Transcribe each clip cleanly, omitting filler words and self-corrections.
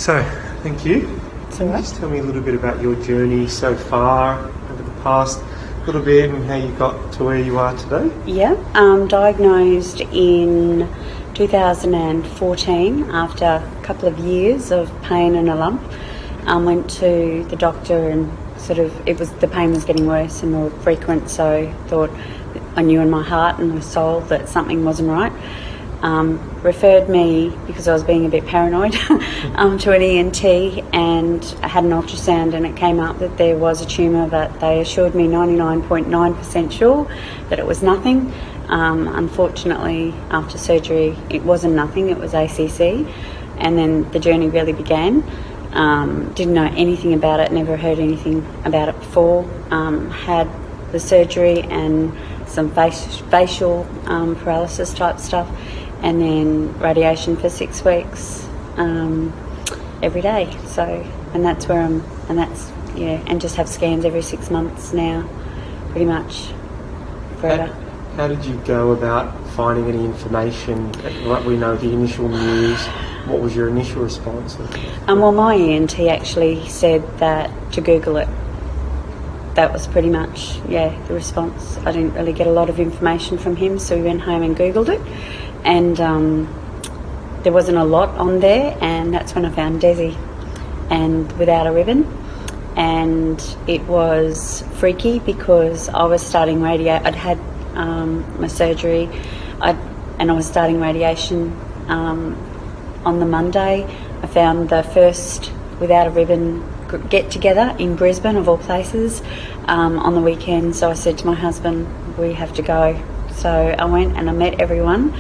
So, thank you. Can you just tell me a little bit about your journey so far over the past little bit and how you got to where you are today? Yeah, diagnosed in 2014 after a couple of years of pain and a lump. Went to the doctor and the pain was getting worse and more frequent, so thought I knew in my heart and my soul that something wasn't right. Referred me, because I was being a bit paranoid, to an ENT, and I had an ultrasound, and it came up that there was a tumour that they assured me 99.9% sure that it was nothing. Unfortunately, after surgery, it wasn't nothing, it was ACC, and then the journey really began. Didn't know anything about it, never heard anything about it before. Had the surgery and some facial paralysis type stuff, and then radiation for 6 weeks every day. So, and that's where and just have scans every 6 months now, pretty much forever. How did you go about finding any information? Like, we know the initial news. What was your initial response? Well, my ENT actually said that to Google it. That was pretty much, the response. I didn't really get a lot of information from him, so we went home and Googled it. And there wasn't a lot on there, and that's when I found Desi, and without a ribbon. And it was freaky because I was starting I'd had my surgery, and I was starting radiation on the Monday. I found the first without a ribbon get together in Brisbane, of all places, on the weekend. So I said to my husband, we have to go. So I went and I met everyone.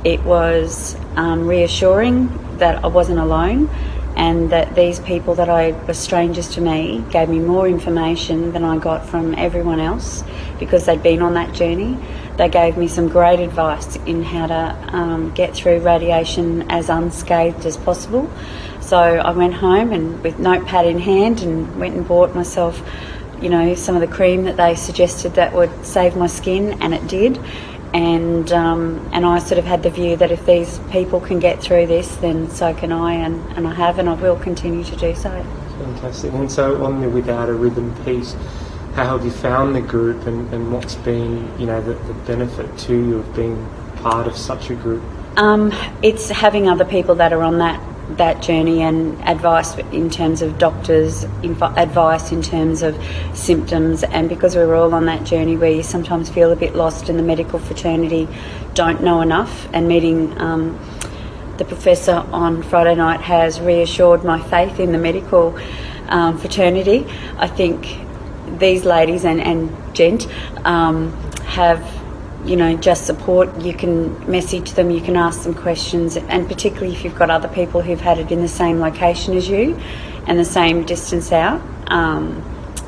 It was reassuring that I wasn't alone, and that these people that were strangers to me gave me more information than I got from everyone else, because they'd been on that journey. They gave me some great advice in how to get through radiation as unscathed as possible. So I went home and with notepad in hand and went and bought myself, some of the cream that they suggested that would save my skin, and it did. And I sort of had the view that if these people can get through this, then so can I, and I have, and I will continue to do so. Fantastic. And so on the Without a Ribbon piece, how have you found the group, and what's been, the benefit to you of being part of such a group? It's having other people that are on that journey, and advice in terms of doctors, advice in terms of symptoms, and because we're all on that journey where you sometimes feel a bit lost in the medical fraternity, don't know enough, and meeting the professor on Friday night has reassured my faith in the medical fraternity. I think these ladies and gent have just support. You can message them, you can ask them questions, and particularly if you've got other people who've had it in the same location as you and the same distance out.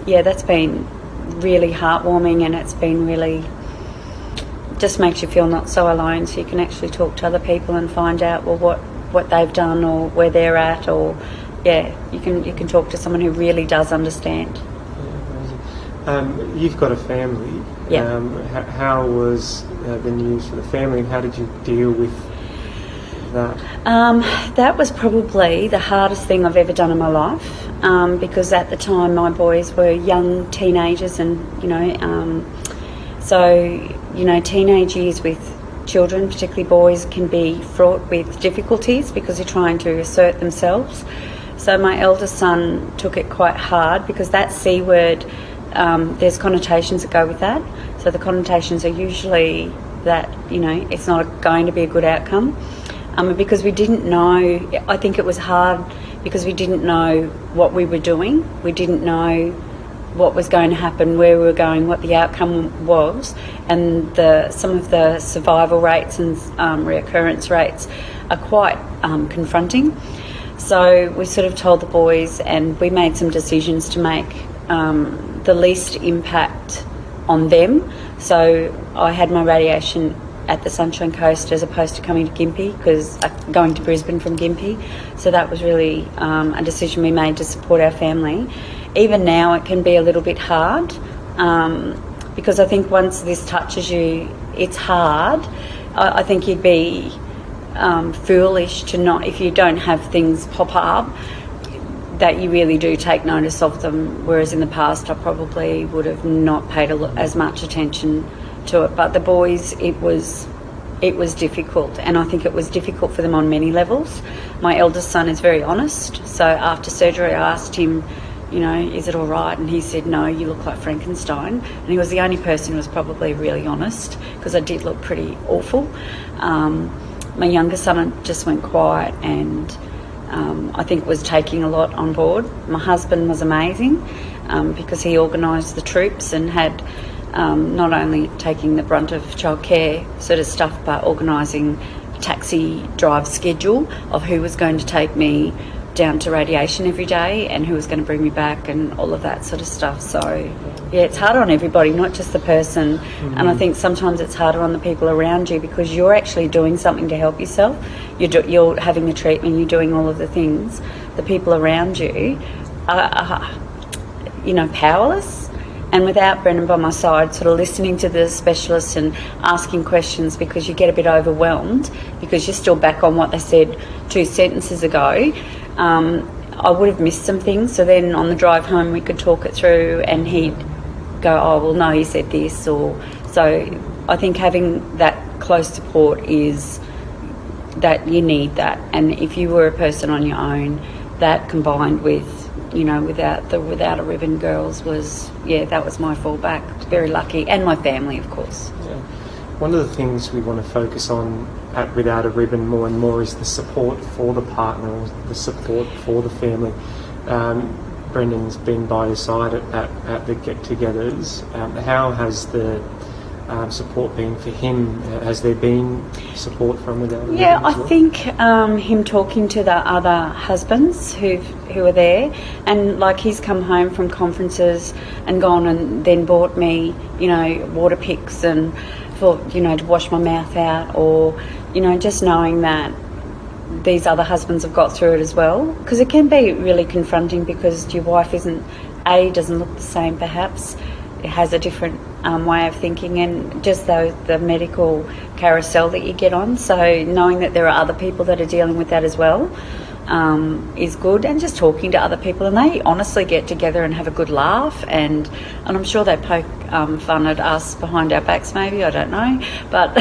That's been really heartwarming, and it's been really, just makes you feel not so alone, so you can actually talk to other people and find out what they've done or where they're at, or you can talk to someone who really does understand. You've got a family. Yeah. How was the news for the family, and how did you deal with that? That was probably the hardest thing I've ever done in my life, because at the time my boys were young teenagers, and teenage years with children, particularly boys, can be fraught with difficulties because they're trying to assert themselves. So my eldest son took it quite hard, because that C word, there's connotations that go with that. So the connotations are usually that, it's not going to be a good outcome. Because we didn't know, I think it was hard because we didn't know what we were doing. We didn't know what was going to happen, where we were going, what the outcome was, and some of the survival rates and reoccurrence rates are quite confronting. So we sort of told the boys, and we made some decisions to make the least impact on them. So I had my radiation at the Sunshine Coast as opposed to coming to Gympie, because going to Brisbane from Gympie. So that was really a decision we made to support our family. Even now it can be a little bit hard, because I think once this touches you, it's hard. I think you'd be foolish to not, if you don't have things pop up, that you really do take notice of them, whereas in the past I probably would have not paid as much attention to it. But the boys, it was difficult, and I think it was difficult for them on many levels. My eldest son is very honest, so after surgery I asked him, you know, is it all right? And he said, no, you look like Frankenstein. And he was the only person who was probably really honest, because I did look pretty awful. My younger son just went quiet, and I think was taking a lot on board. My husband was amazing, because he organised the troops and had not only taking the brunt of childcare sort of stuff, but organising a taxi drive schedule of who was going to take me down to radiation every day and who was going to bring me back and all of that sort of stuff. So yeah, it's hard on everybody, not just the person. And I think sometimes it's harder on the people around you, because you're actually doing something to help yourself. You're having the treatment, you're doing all of the things. The people around you are you know, powerless. And without Brendan by my side, sort of listening to the specialists and asking questions, because you get a bit overwhelmed because you're still back on what they said 2 sentences ago, I would have missed some things. So then on the drive home we could talk it through, and he'd go, oh, well, no, he said this. Or so I think having that close support is that you need that. And if you were a person on your own, that combined with, you know, without a ribbon girls was, yeah, that was my fallback. Very lucky, and my family, of course. Yeah. One of the things we want to focus on at Without a Ribbon more and more is the support for the partner, or the support for the family. Brendan's been by your side at the get-togethers. How has the support been for him? Has there been support from Without a Ribbon? Yeah, I think him talking to the other husbands who are there, and like he's come home from conferences and gone and then bought me, you know, water picks and for, you know, to wash my mouth out, or, you know, just knowing that these other husbands have got through it as well, because it can be really confronting, because your wife doesn't look the same, perhaps it has a different way of thinking, and just the medical carousel that you get on. So knowing that there are other people that are dealing with that as well is good, and just talking to other people, and they honestly get together and have a good laugh, and I'm sure they poke fun at us behind our backs, maybe, I don't know, but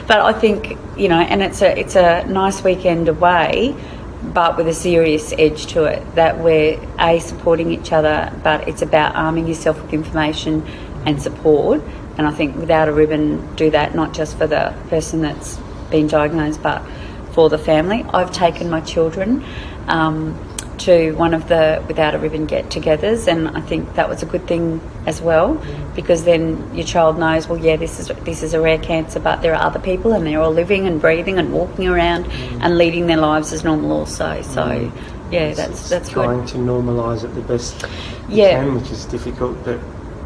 but I think, you know, and it's a nice weekend away, but with a serious edge to it, that we're supporting each other, but it's about arming yourself with information and support. And I think Without a Ribbon do that, not just for the person that's been diagnosed, but for the family. I've taken my children to one of the Without a Ribbon get-togethers, and I think that was a good thing as well, because then your child knows, well, yeah, this is a rare cancer, but there are other people, and they're all living and breathing and walking around and leading their lives as normal also. So yeah, that's good. Trying to normalise it the best you can, which is difficult, but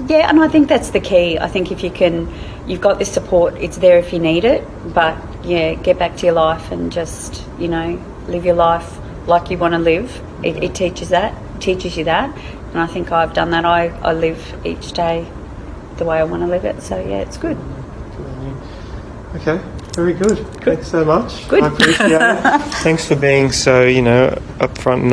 yeah, and I think that's the key. I think if you can, you've got this support, it's there if you need it, but yeah, get back to your life and just, you know, live your life like you want to live. It teaches you that, and I think I've done that. I live each day the way I want to live it, so yeah, it's good. Okay, very good. Thanks so much. Good. I appreciate it. Thanks for being so, you know, upfront and